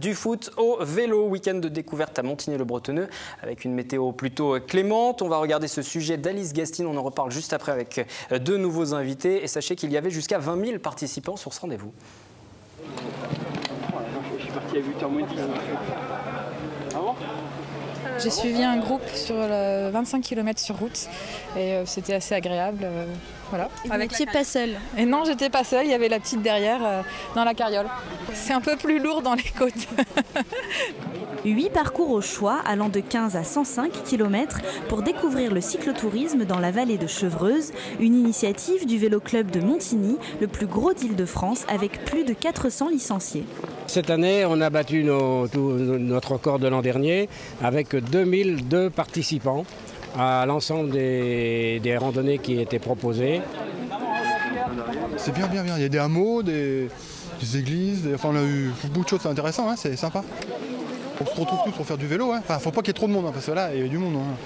Du foot au vélo, week-end de découverte à Montigny-le-Bretonneux avec une météo plutôt clémente. On va regarder ce sujet d'Alice Gastine, on en reparle juste après avec deux nouveaux invités. Et sachez qu'il y avait jusqu'à 20 000 participants sur ce rendez-vous. Je suis parti à 8h10. J'ai suivi un groupe sur 25 km sur route et c'était assez agréable. Voilà. Et vous n'étiez pas seule? Et non, j'étais pas seule, il y avait la petite derrière dans la carriole. C'est un peu plus lourd dans les côtes. 8 parcours au choix allant de 15 à 105 km pour découvrir le cyclotourisme dans la vallée de Chevreuse, une initiative du Vélo Club de Montigny, le plus gros d'Île-de-France avec plus de 400 licenciés. Cette année, on a battu notre record de l'an dernier avec 2002 participants à l'ensemble des randonnées qui étaient proposées. C'est bien. Il y a des hameaux, des églises, on a eu beaucoup de choses intéressantes, hein, c'est sympa. On se retrouve tous pour faire du vélo, hein. Enfin, faut pas qu'il y ait trop de monde, hein, parce que là, il y avait du monde. Hein.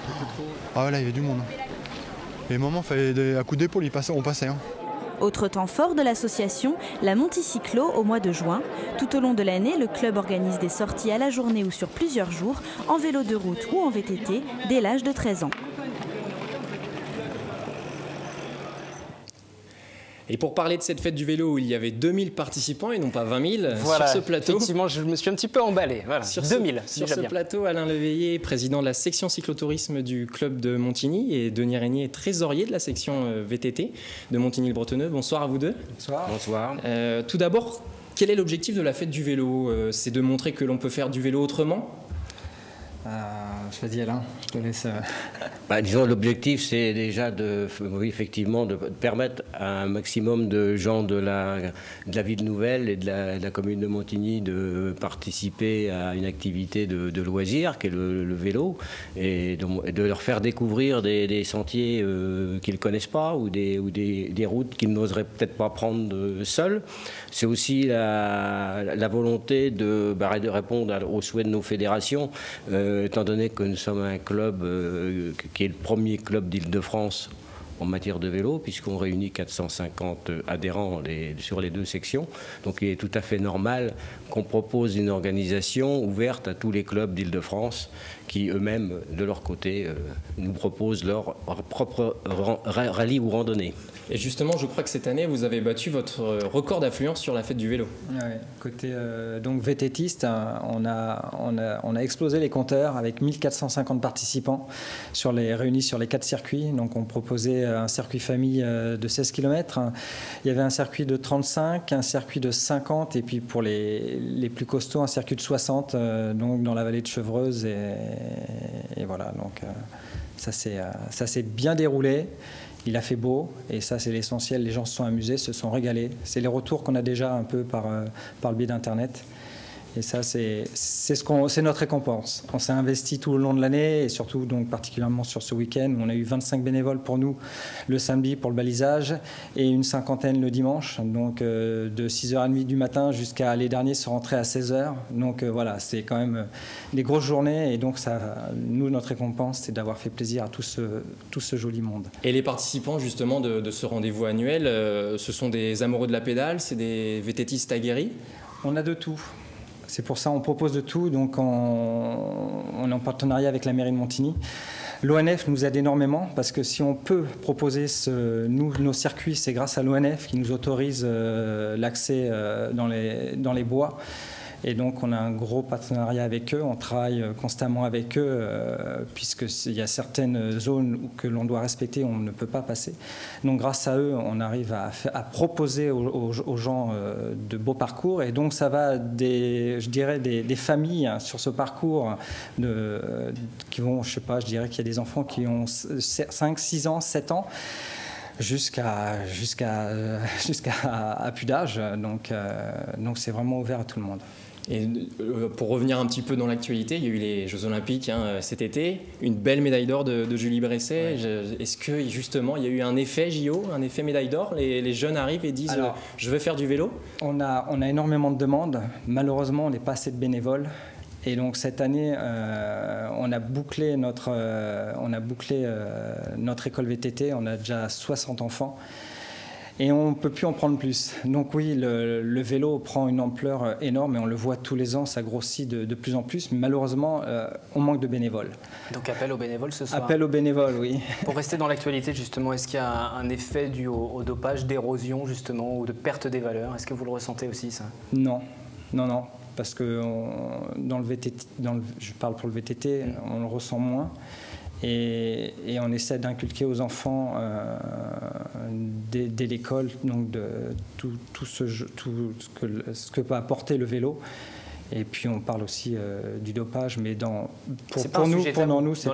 Ah ouais, là, il y avait du monde. Et les moments, à coup d'épaule, on passait. Hein. Autre temps fort de l'association, la Monticyclo au mois de juin. Tout au long de l'année, le club organise des sorties à la journée ou sur plusieurs jours, en vélo de route ou en VTT, dès l'âge de 13 ans. Et pour parler de cette fête du vélo où il y avait 2000 participants et non pas 20 000 voilà, sur ce plateau. Effectivement, je me suis un petit peu emballé. Voilà, sur 2000, sur ce plateau, Alain Leveillé, président de la section cyclotourisme du club de Montigny, et Denis Régnier, trésorier de la section VTT de Montigny-le-Bretonneux. Bonsoir à vous deux. Bonsoir. Bonsoir. Tout d'abord, quel est l'objectif de la fête du vélo? C'est de montrer que l'on peut faire du vélo autrement? Vas-y Alain, je te laisse. Disons, l'objectif, c'est déjà effectivement de permettre à un maximum de gens de la ville nouvelle et de la commune de Montigny de participer à une activité de loisir qui est le vélo, et de leur faire découvrir des sentiers qu'ils ne connaissent pas ou des routes qu'ils n'oseraient peut-être pas prendre seuls. C'est aussi la volonté de répondre aux souhaits de nos fédérations, étant donné que nous sommes un club qui est le premier club d'Île-de-France en matière de vélo, puisqu'on réunit 450 adhérents sur les deux sections. Donc il est tout à fait normal qu'on propose une organisation ouverte à tous les clubs d'Île-de-France qui eux-mêmes, de leur côté, nous proposent leur propre rallye ou randonnée. Et justement, je crois que cette année, vous avez battu votre record d'affluence sur la fête du vélo. Ouais, côté donc VTTiste, on a explosé les compteurs avec 1450 participants réunis sur les 4 circuits. Donc on proposait un circuit famille de 16 km. Il y avait un circuit de 35, un circuit de 50 et puis pour les plus costauds, un circuit de 60 donc dans la vallée de Chevreuse. Et voilà, donc ça s'est bien déroulé. Il a fait beau et ça c'est l'essentiel, les gens se sont amusés, se sont régalés. C'est les retours qu'on a déjà un peu par le biais d'Internet. Et ça c'est notre récompense. On s'est investi tout au long de l'année et surtout donc particulièrement sur ce week-end. On a eu 25 bénévoles pour nous le samedi pour le balisage et une cinquantaine le dimanche. Donc de 6h30 du matin jusqu'à les derniers sont rentrés à 16h. Donc voilà, c'est quand même des grosses journées et donc nous notre récompense c'est d'avoir fait plaisir à tout ce joli monde. Et les participants justement de ce rendez-vous annuel, ce sont des amoureux de la pédale, c'est des VTTistes aguerris? On a de tout. C'est pour ça qu'on propose de tout, donc on est en partenariat avec la mairie de Montigny. L'ONF nous aide énormément parce que si on peut proposer nos circuits, c'est grâce à l'ONF qui nous autorise l'accès dans les bois. Et donc on a un gros partenariat avec eux, on travaille constamment avec eux puisqu'il y a certaines zones que l'on doit respecter, on ne peut pas passer. Donc grâce à eux, on arrive à proposer aux gens de beaux parcours et donc ça va des familles sur ce parcours qui vont, je sais pas, je dirais qu'il y a des enfants qui ont 5, 6 ans, 7 ans. Jusqu'à plus d'âge, donc c'est vraiment ouvert à tout le monde. Et pour revenir un petit peu dans l'actualité, il y a eu les Jeux Olympiques cet été, une belle médaille d'or de Julie Bresset. Ouais. Est-ce que justement il y a eu un effet JO, un effet médaille d'or? Les jeunes arrivent et disent je veux faire du vélo? On a énormément de demandes. Malheureusement, on n'est pas assez de bénévoles. Et donc cette année, on a bouclé notre école VTT. On a déjà 60 enfants. et on ne peut plus en prendre plus. Donc oui, le vélo prend une ampleur énorme et on le voit tous les ans, ça grossit de plus en plus. Mais malheureusement, on manque de bénévoles. Donc appel aux bénévoles ce soir. Appel aux bénévoles, oui. Pour rester dans l'actualité justement, est-ce qu'il y a un effet dû au dopage, d'érosion justement, ou de perte des valeurs? Est-ce que vous le ressentez aussi ça? Non, non, non. Parce que dans le VTT, je parle pour le VTT, on le ressent moins. Et on essaie d'inculquer aux enfants dès l'école donc tout ce que peut apporter le vélo. Et puis on parle aussi du dopage, mais pour nous, c'est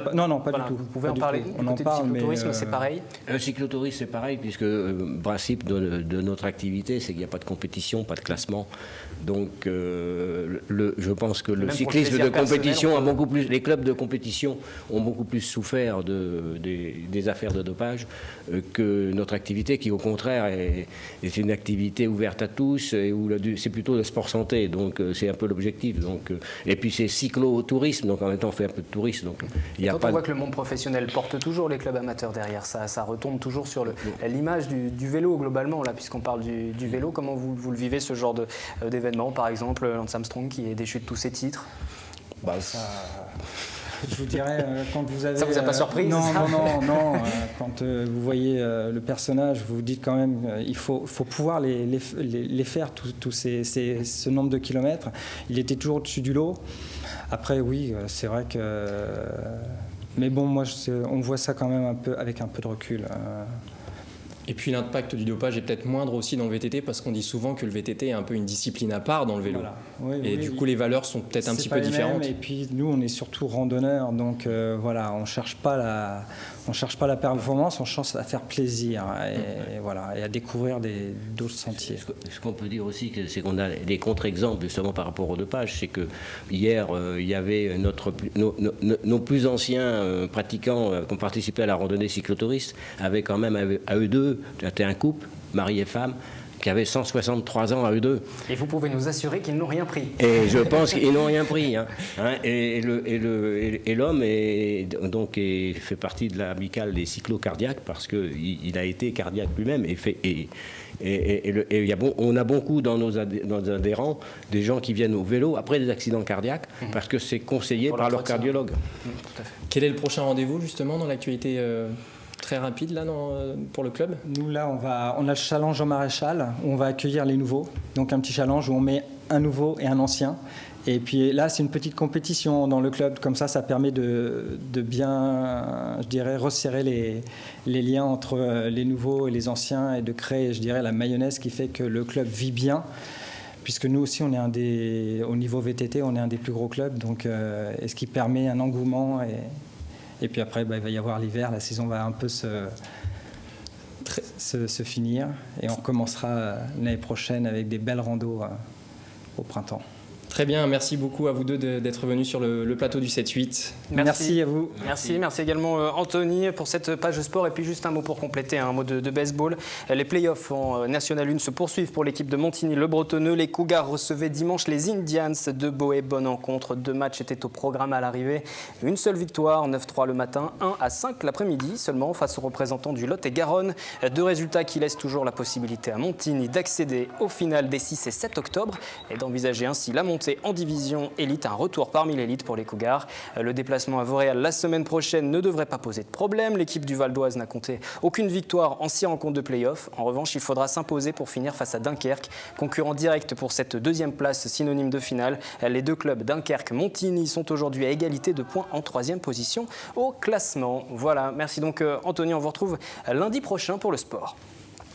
pas, non, pas du tout. Vous pouvez en parler. On en parle, mais c'est pareil. Le cyclotourisme, c'est pareil, puisque le principe de notre activité, c'est qu'il n'y a pas de compétition, pas de classement. Donc, je pense que le cyclisme de compétition a beaucoup plus. Les clubs de compétition ont beaucoup plus souffert des affaires de dopage que notre activité, qui au contraire est une activité ouverte à tous et où c'est plutôt le sport santé. Donc, c'est un peu l'objectif. Donc, et puis c'est cyclotourisme, donc en même temps on fait un peu de tourisme. Donc, on voit que le monde professionnel porte toujours les clubs amateurs derrière, ça retombe toujours sur l'image du vélo globalement, là, puisqu'on parle du vélo. Comment vous le vivez, ce genre d'événement, par exemple Lance Armstrong qui est déchu de tous ses titres? Je vous dirais, quand vous avez... Ça vous a pas surpris? Non. Quand vous voyez le personnage, vous vous dites quand même il faut pouvoir les faire, ce nombre de kilomètres. Il était toujours au-dessus du lot. Après, oui, c'est vrai que... Mais bon, moi, on voit ça quand même avec un peu de recul. Et puis l'impact du dopage est peut-être moindre aussi dans le VTT, parce qu'on dit souvent que le VTT est un peu une discipline à part dans le vélo. Voilà. Oui, du coup, les valeurs sont peut-être un petit peu différentes. Et puis nous, on est surtout randonneurs, donc voilà, on cherche pas la performance, on cherche à faire plaisir et à découvrir d'autres sentiers. Ce qu'on peut dire aussi, c'est qu'on a des contre-exemples justement par rapport au dopage. C'est que hier, il y avait nos plus anciens pratiquants qui ont participé à la randonnée cyclotouriste, avaient quand même à eux deux, c'était un couple, mari et femme, qui avaient 163 ans à eux deux. Et vous pouvez nous assurer qu'ils n'ont rien pris. Et je pense qu'ils n'ont rien pris. Et l'homme fait partie de l'amicale des cyclocardiaques, parce qu'il a été cardiaque lui-même. On a beaucoup dans nos adhérents des gens qui viennent au vélo après des accidents cardiaques, parce que c'est conseillé par leur cardiologue. Tout à fait. Quel est le prochain rendez-vous justement dans l'actualité très rapide là, pour le club? Nous là, on a le challenge en maréchal où on va accueillir les nouveaux. Donc un petit challenge où on met un nouveau et un ancien. Et puis là, c'est une petite compétition dans le club. Comme ça permet de bien, je dirais, resserrer les liens entre les nouveaux et les anciens et de créer, je dirais, la mayonnaise qui fait que le club vit bien. Puisque nous aussi, au niveau VTT, on est un des plus gros clubs. Donc, et ce qui permet un engouement. Et puis après, il va y avoir l'hiver, la saison va un peu se finir et on recommencera l'année prochaine avec des belles randos au printemps. Très bien, merci beaucoup à vous deux d'être venus sur le plateau du 7-8. Merci à vous. Merci également Anthony pour cette page sport. Et puis juste un mot pour compléter, un mot de baseball. Les playoffs en National 1 se poursuivent pour l'équipe de Montigny-le-Bretonneux. Les Cougars recevaient dimanche les Indians de Boé. Bonne rencontre. 2 matchs étaient au programme à l'arrivée. Une seule victoire, 9-3 le matin, 1-5 l'après-midi seulement face aux représentants du Lot et Garonne. 2 résultats qui laissent toujours la possibilité à Montigny d'accéder au final des 6 et 7 octobre et d'envisager ainsi la montée en division élite, un retour parmi l'élite pour les Cougars. Le déplacement à Vauréal la semaine prochaine ne devrait pas poser de problème. L'équipe du Val d'Oise n'a compté aucune victoire en 6 rencontres de play-off. En revanche, il faudra s'imposer pour finir face à Dunkerque, concurrent direct pour cette 2e place synonyme de finale. Les 2 clubs Dunkerque-Montigny sont aujourd'hui à égalité de points en 3e position au classement. Voilà, merci donc Anthony, on vous retrouve lundi prochain pour le sport.